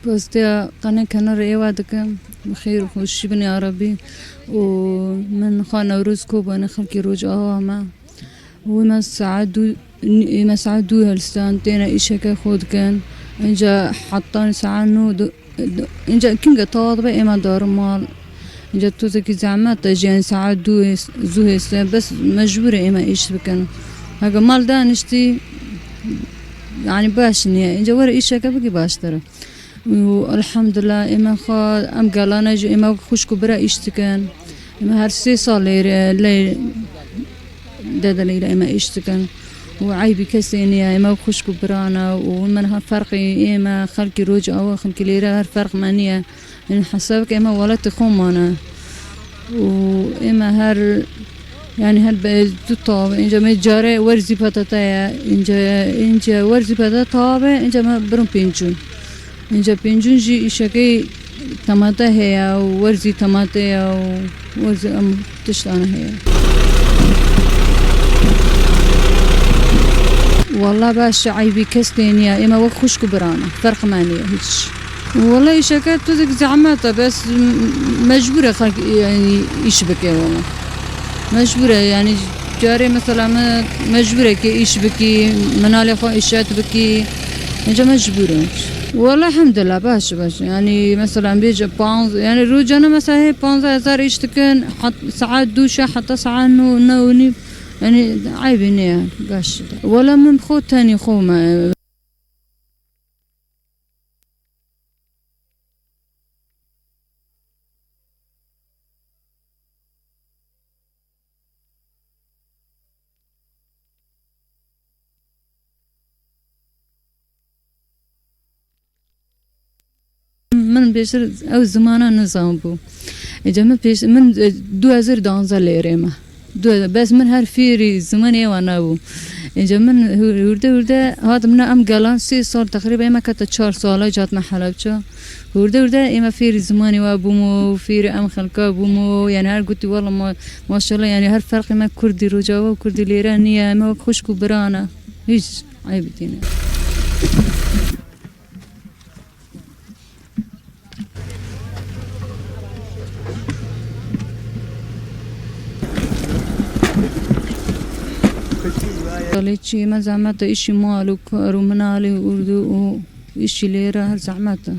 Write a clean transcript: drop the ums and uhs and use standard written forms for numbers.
بس ده قناة كان رأي بخير وخش بني عربي ومن خان روزكو وانا خلقي روج ما وما سعدو هالستان تينا إيشا كخود كان إنجا حطان سعنو إنجا كنجا طاطبة إما دار مال إنجا توزكي زعمات جيان سعدو زوهستان بس مجبورة إما إيش بكن هاقا مال دانشتي يعني باش نيا إنجا ورا إيشا كبكي باش ترى والحمد لله إما خا أم قالانا جو إما خوش كبرا إيشتكن إما هر 3 صار لي دادا ليلة إما إيشتكن وعيبي كسينيا إما خوش كبرانا ومنها فرقي إما خلقي روج أو خلقي ليرة هر فرق مانيا إن حسابك إما ولا تخومانا وإما هر يعني هل بتطاب إنجا متجارة ورزي بطاطايا إنجا ورزي بطاطا إنجا ما برم بينجون إنجا بينجون جي إشاكي طماطا هي وورزي طماطا وورزي أم تشتانا هي والله باش عيبي كستينيا إما وخوش كبرانا فرق مانيا هيش والله إشاكات تزك زعماتا بس مجبورة خلق يعني يشبكي والله مجبورة يعني جاري مثلا مجبورة كي إيش بكي منالي خو إيشات بكي إنجا مجبورة والله الحمد لله باش يعني مثلا بيجي بانز يعني روجانا مثلا هي 5000 إيش تكن حط ساعات دوشة حتى ساعات نوني يعني عيبي نيا باش ولا من خو تاني خو ما من بيشر أو زمانة نظام بو إجا بيش من 2012 ليرة بس من هالفيري زمانية وانا بو إجا من ورده هذا من أم قالان 3 صار تقريبا إما كانت 4 سالة جاتنا حلبشة ورده إما فيري زماني وابومو فيري أم خلقا بومو يعني هر قلت والله ما شاء الله يعني هر فرق ما كردي رجاوة وكردي ليرانية ما خوشكو برانا هيش عيبتين ليش ما زعمت إشي مالك رومنالي وردو إشي ليرة زعمته